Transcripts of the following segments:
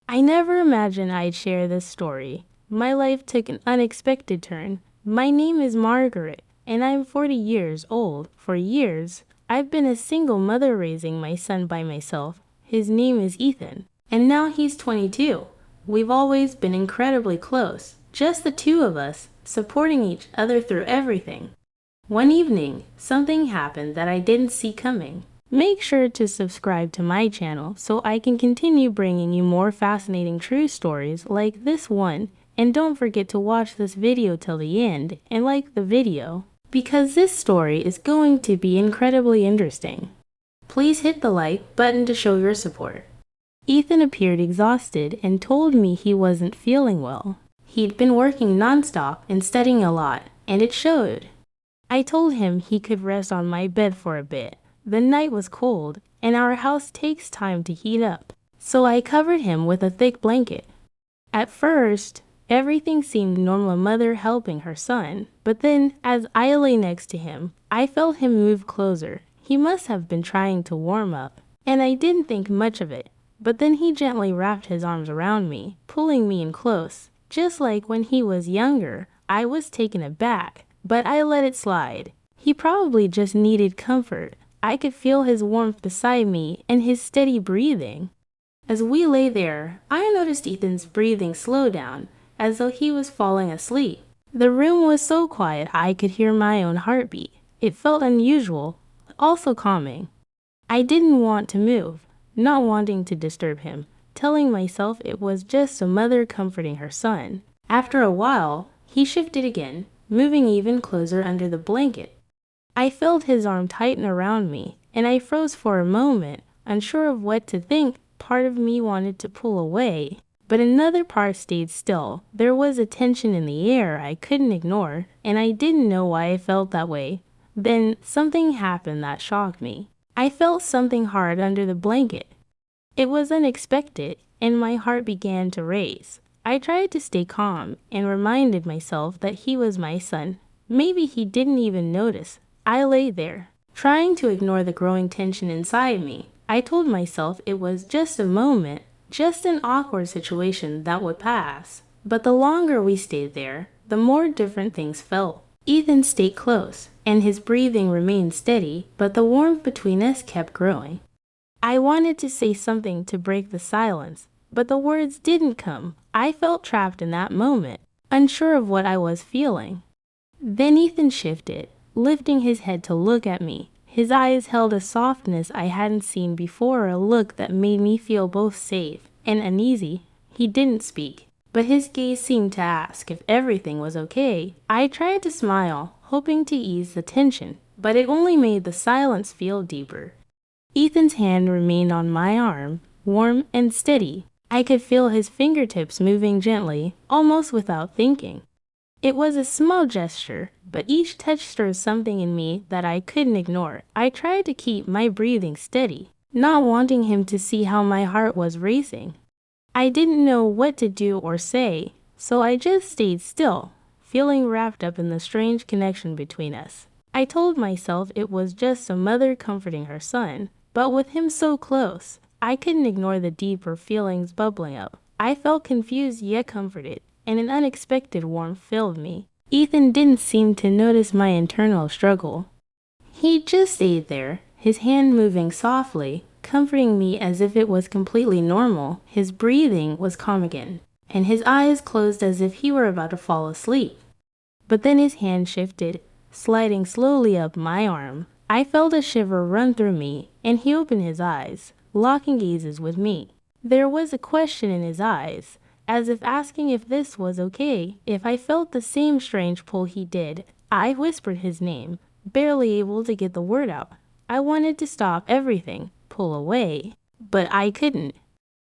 I never imagined I'd share this story. My life took an unexpected turn. My name is Margaret, and I'm 40 years old. For years, I've been a single mother raising my son by myself. His name is Ethan, and now he's 22. We've always been incredibly close, just the two of us, supporting each other through everything. One evening, something happened that I didn't see coming. Make sure to subscribe to my channel so I can continue bringing you more fascinating true stories like this one, and don't forget to watch this video till the end and like the video, because this story is going to be incredibly interesting. Please hit the like button to show your support. Ethan appeared exhausted and told me he wasn't feeling well. He'd been working nonstop and studying a lot, and it showed. I told him he could rest on my bed for a bit. The night was cold, and our house takes time to heat up, so I covered him with a thick blanket. At first, everything seemed normal, a mother helping her son, but then, as I lay next to him, I felt him move closer. He must have been trying to warm up, and I didn't think much of it. But then he gently wrapped his arms around me, pulling me in close. Just like when he was younger, I was taken aback, but I let it slide. He probably just needed comfort. I could feel his warmth beside me and his steady breathing. As we lay there, I noticed Ethan's breathing slow down, as though he was falling asleep. The room was so quiet I could hear my own heartbeat. It felt unusual, but also calming. I didn't want to move, not wanting to disturb him, telling myself it was just a mother comforting her son. After a while, he shifted again, moving even closer under the blanket. I felt his arm tighten around me, and I froze for a moment, unsure of what to think. Part of me wanted to pull away, but another part stayed still. There was a tension in the air I couldn't ignore, and I didn't know why I felt that way. Then something happened that shocked me. I felt something hard under the blanket. It was unexpected, and my heart began to race. I tried to stay calm and reminded myself that he was my son. Maybe he didn't even notice. I lay there, trying to ignore the growing tension inside me. I told myself it was just a moment, just an awkward situation that would pass. But the longer we stayed there, the more different things felt. Ethan stayed close, and his breathing remained steady, but the warmth between us kept growing. I wanted to say something to break the silence, but the words didn't come. I felt trapped in that moment, unsure of what I was feeling. Then Ethan shifted, lifting his head to look at me. His eyes held a softness I hadn't seen before, a look that made me feel both safe and uneasy. He didn't speak, but his gaze seemed to ask if everything was okay. I tried to smile, hoping to ease the tension, but it only made the silence feel deeper. Ethan's hand remained on my arm, warm and steady. I could feel his fingertips moving gently, almost without thinking. It was a small gesture, but each touch stirred something in me that I couldn't ignore. I tried to keep my breathing steady, not wanting him to see how my heart was racing. I didn't know what to do or say, so I just stayed still, feeling wrapped up in the strange connection between us. I told myself it was just a mother comforting her son, but with him so close, I couldn't ignore the deeper feelings bubbling up. I felt confused yet comforted, and an unexpected warmth filled me. Ethan didn't seem to notice my internal struggle. He just stayed there, his hand moving softly, comforting me as if it was completely normal. His breathing was calm again, and his eyes closed as if he were about to fall asleep. But then his hand shifted, sliding slowly up my arm. I felt a shiver run through me, and he opened his eyes, locking gazes with me. There was a question in his eyes, as if asking if this was okay, if I felt the same strange pull he did. I whispered his name, barely able to get the word out. I wanted to stop everything, pull away, but I couldn't.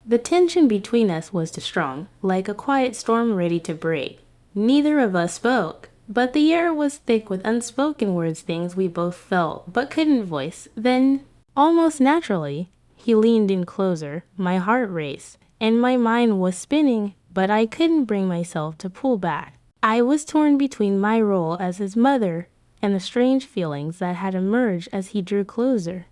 The tension between us was too strong, like a quiet storm ready to break. Neither of us spoke, but the air was thick with unspoken words, things we both felt but couldn't voice. Then, almost naturally, he leaned in closer. My heart raced, and my mind was spinning, but I couldn't bring myself to pull back. I was torn between my role as his mother and the strange feelings that had emerged as he drew closer.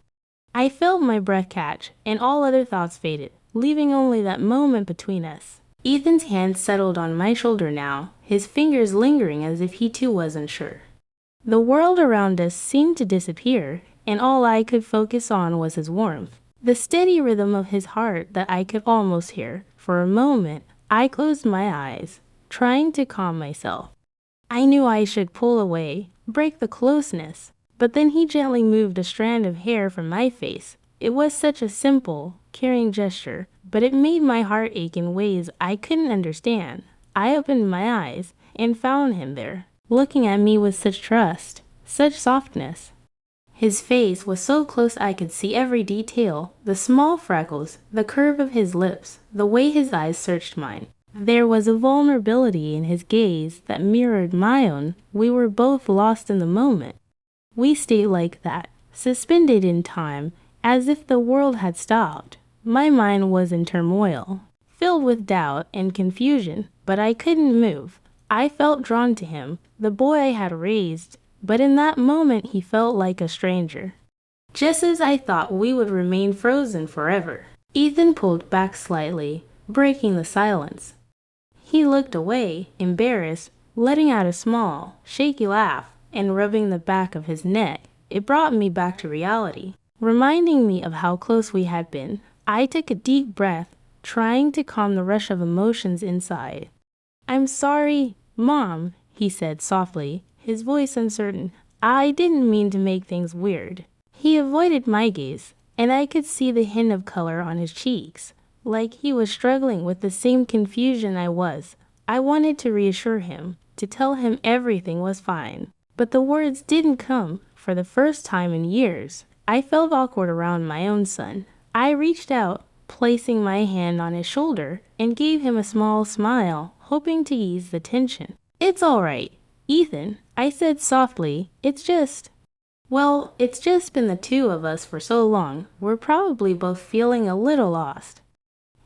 I felt my breath catch, and all other thoughts faded. leaving only that moment between us. Ethan's hand settled on my shoulder now, his fingers lingering as if he too wasn't sure. The world around us seemed to disappear, and all I could focus on was his warmth, the steady rhythm of his heart that I could almost hear. For a moment, I closed my eyes, trying to calm myself. I knew I should pull away, break the closeness, but then he gently moved a strand of hair from my face. It was such a simple, caring gesture, but it made my heart ache in ways I couldn't understand. I opened my eyes and found him there, looking at me with such trust, such softness. His face was so close I could see every detail, the small freckles, the curve of his lips, the way his eyes searched mine. There was a vulnerability in his gaze that mirrored my own. We were both lost in the moment. We stayed like that, suspended in time, as if the world had stopped. My mind was in turmoil, filled with doubt and confusion, but I couldn't move. I felt drawn to him, the boy I had raised, but in that moment he felt like a stranger. Just as I thought we would remain frozen forever, Ethan pulled back slightly, breaking the silence. He looked away, embarrassed, letting out a small, shaky laugh and rubbing the back of his neck. It brought me back to reality, reminding me of how close we had been. I took a deep breath, trying to calm the rush of emotions inside. "I'm sorry, Mom," he said softly, his voice uncertain. "I didn't mean to make things weird." He avoided my gaze, and I could see the hint of color on his cheeks, like he was struggling with the same confusion I was. I wanted to reassure him, to tell him everything was fine, but the words didn't come. For the first time in years, I felt awkward around my own son. I reached out, placing my hand on his shoulder, and gave him a small smile, hoping to ease the tension. "It's all right, Ethan," I said softly. It's just been the two of us for so long. We're probably both feeling a little lost."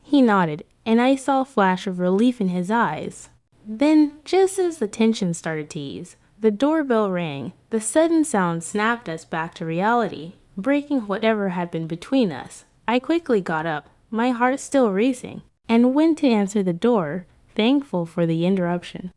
He nodded, and I saw a flash of relief in his eyes. Then, just as the tension started to ease, the doorbell rang. The sudden sound snapped us back to reality, breaking whatever had been between us. I quickly got up, my heart still racing, and went to answer the door, thankful for the interruption.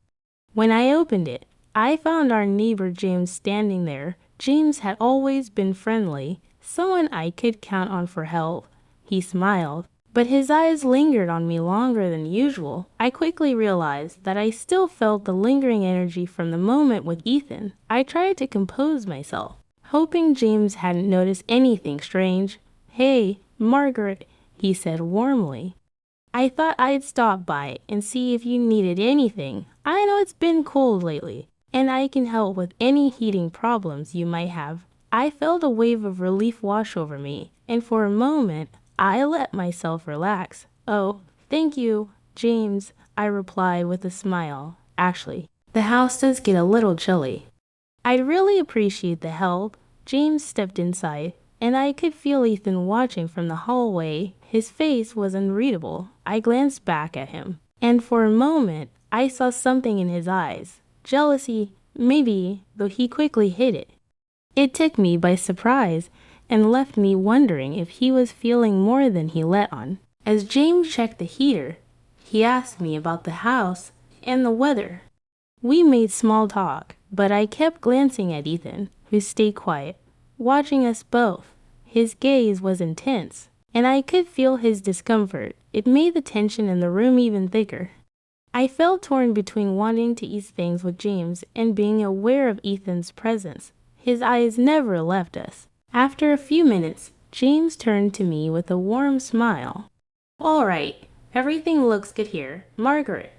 When I opened it, I found our neighbor James standing there. James had always been friendly, someone I could count on for help. He smiled, but his eyes lingered on me longer than usual. I quickly realized that I still felt the lingering energy from the moment with Ethan. I tried to compose myself, hoping James hadn't noticed anything strange. "Hey, Margaret," he said warmly. "I thought I'd stop by and see if you needed anything. I know it's been cold lately, and I can help with any heating problems you might have." I felt a wave of relief wash over me, and for a moment, I let myself relax. "Oh, thank you, James," I replied with a smile. "Actually, the house does get a little chilly." "I'd really appreciate the help." James stepped inside, and I could feel Ethan watching from the hallway. His face was unreadable. I glanced back at him, and for a moment, I saw something in his eyes. Jealousy, maybe, though he quickly hid it. It took me by surprise and left me wondering if he was feeling more than he let on. As James checked the heater, he asked me about the house and the weather. We made small talk, but I kept glancing at Ethan, who stayed quiet, watching us both. His gaze was intense, and I could feel his discomfort. It made the tension in the room even thicker. I felt torn between wanting to ease things with James and being aware of Ethan's presence. His eyes never left us. After a few minutes, James turned to me with a warm smile. "All right, everything looks good here, Margaret.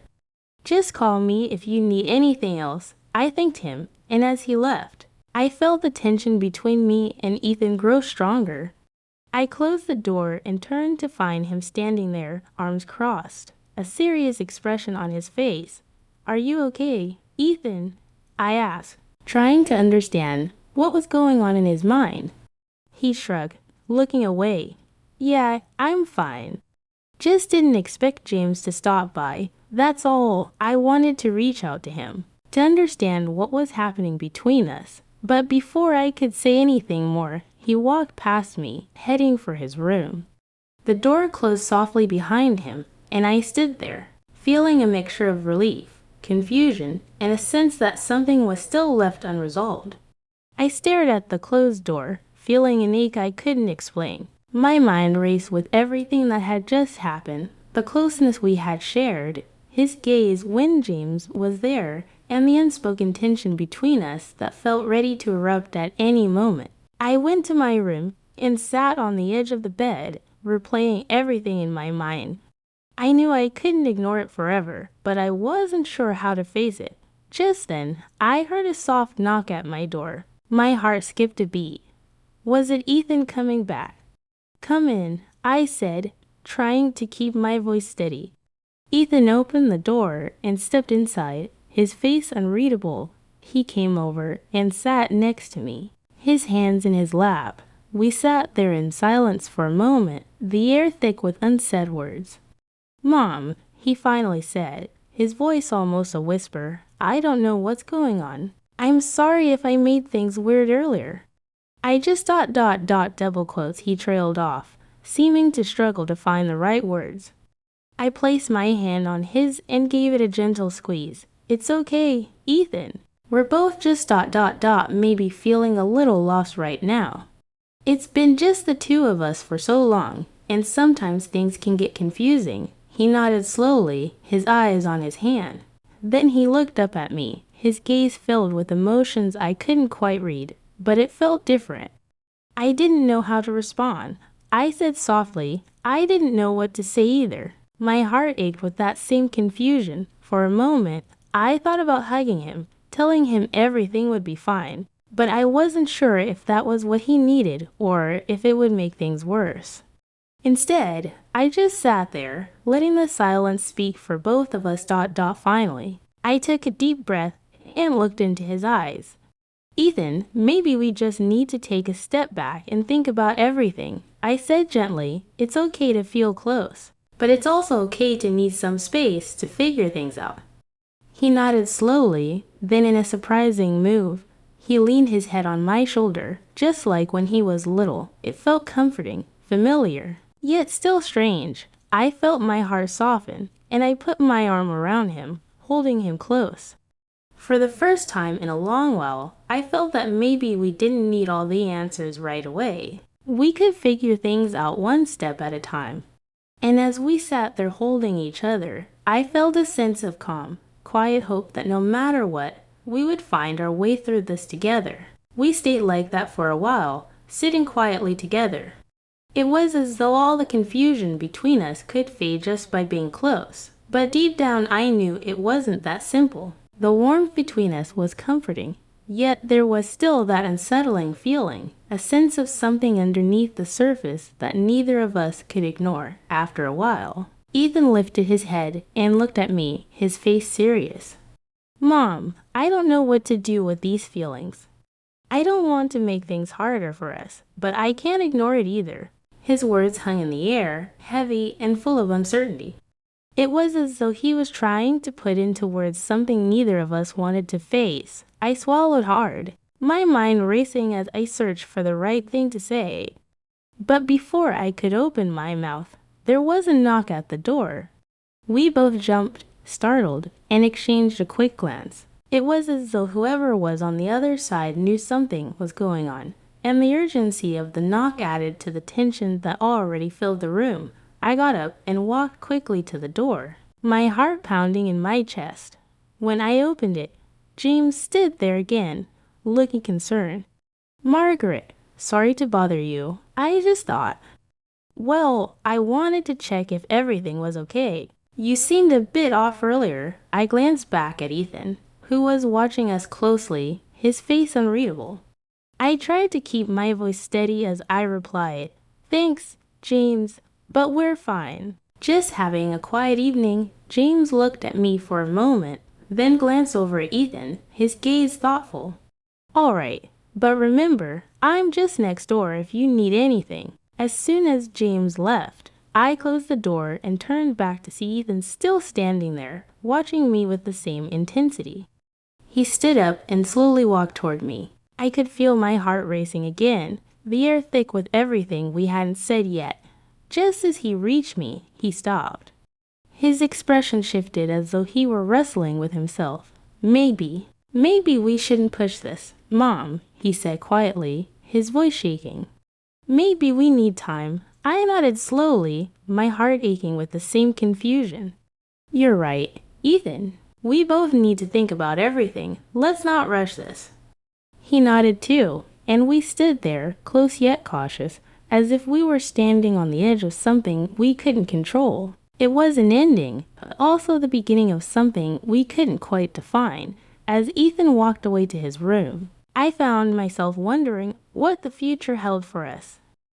Just call me if you need anything else." I thanked him, and as he left, I felt the tension between me and Ethan grow stronger. I closed the door and turned to find him standing there, arms crossed, a serious expression on his face. "Are you okay, Ethan?" I asked, trying to understand what was going on in his mind. He shrugged, looking away. "Yeah, I'm fine. Just didn't expect James to stop by. That's all." I wanted to reach out to him, to understand what was happening between us. But before I could say anything more, he walked past me, heading for his room. The door closed softly behind him, and I stood there, feeling a mixture of relief, confusion, and a sense that something was still left unresolved. I stared at the closed door, feeling an ache I couldn't explain. My mind raced with everything that had just happened, the closeness we had shared, his gaze when James was there, and the unspoken tension between us that felt ready to erupt at any moment. I went to my room and sat on the edge of the bed, replaying everything in my mind. I knew I couldn't ignore it forever, but I wasn't sure how to face it. Just then, I heard a soft knock at my door. My heart skipped a beat. Was it Ethan coming back? "Come in," I said, trying to keep my voice steady. Ethan opened the door and stepped inside, his face unreadable. He came over and sat next to me, his hands in his lap. We sat there in silence for a moment, the air thick with unsaid words. "Mom," he finally said, his voice almost a whisper, "I don't know what's going on. I'm sorry if I made things weird earlier." I just ... double quotes he trailed off, seeming to struggle to find the right words. I placed my hand on his and gave it a gentle squeeze. "It's okay, Ethan. We're both just ... maybe feeling a little lost right now. It's been just the two of us for so long, and sometimes things can get confusing." He nodded slowly, his eyes on his hand. Then he looked up at me, his gaze filled with emotions I couldn't quite read, but it felt different. I didn't know how to respond. I said softly, I didn't know what to say either. My heart ached with that same confusion. For a moment, I thought about hugging him, telling him everything would be fine, but I wasn't sure if that was what he needed or if it would make things worse. Instead, I just sat there, letting the silence speak for both of us. Finally, I took a deep breath and looked into his eyes. "Ethan, maybe we just need to take a step back and think about everything," I said gently. "It's okay to feel close, but it's also okay to need some space to figure things out." He nodded slowly, then in a surprising move, he leaned his head on my shoulder, just like when he was little. It felt comforting, familiar, yet still strange. I felt my heart soften, and I put my arm around him, holding him close. For the first time in a long while, I felt that maybe we didn't need all the answers right away. We could figure things out one step at a time. And as we sat there holding each other, I felt a sense of calm, quiet hope that no matter what, we would find our way through this together. We stayed like that for a while, sitting quietly together. It was as though all the confusion between us could fade just by being close. But deep down I knew it wasn't that simple. The warmth between us was comforting, yet there was still that unsettling feeling, a sense of something underneath the surface that neither of us could ignore. After a while, Ethan lifted his head and looked at me, his face serious. "Mom, I don't know what to do with these feelings. I don't want to make things harder for us, but I can't ignore it either." His words hung in the air, heavy and full of uncertainty. It was as though he was trying to put into words something neither of us wanted to face. I swallowed hard, my mind racing as I searched for the right thing to say. But before I could open my mouth, there was a knock at the door. We both jumped, startled, and exchanged a quick glance. It was as though whoever was on the other side knew something was going on, and the urgency of the knock added to the tension that already filled the room. I got up and walked quickly to the door, my heart pounding in my chest. When I opened it, James stood there again, looking concerned. "Margaret, sorry to bother you. I just thought..." "Well, I wanted to check if everything was okay. You seemed a bit off earlier." I glanced back at Ethan, who was watching us closely, his face unreadable. I tried to keep my voice steady as I replied, "Thanks, James, but we're fine. Just having a quiet evening." James looked at me for a moment, then glanced over at Ethan, his gaze thoughtful. "All right, but remember, I'm just next door if you need anything." As soon as James left, I closed the door and turned back to see Ethan still standing there, watching me with the same intensity. He stood up and slowly walked toward me. I could feel my heart racing again, the air thick with everything we hadn't said yet. Just as he reached me, he stopped. His expression shifted as though he were wrestling with himself. Maybe we shouldn't push this, Mom, he said quietly, his voice shaking. Maybe we need time. I nodded slowly, my heart aching with the same confusion. You're right, Ethan. We both need to think about everything. Let's not rush this. He nodded too, and we stood there, close yet cautious, as if we were standing on the edge of something we couldn't control. It was an ending, but also the beginning of something we couldn't quite define. As Ethan walked away to his room, I found myself wondering what the future held for us.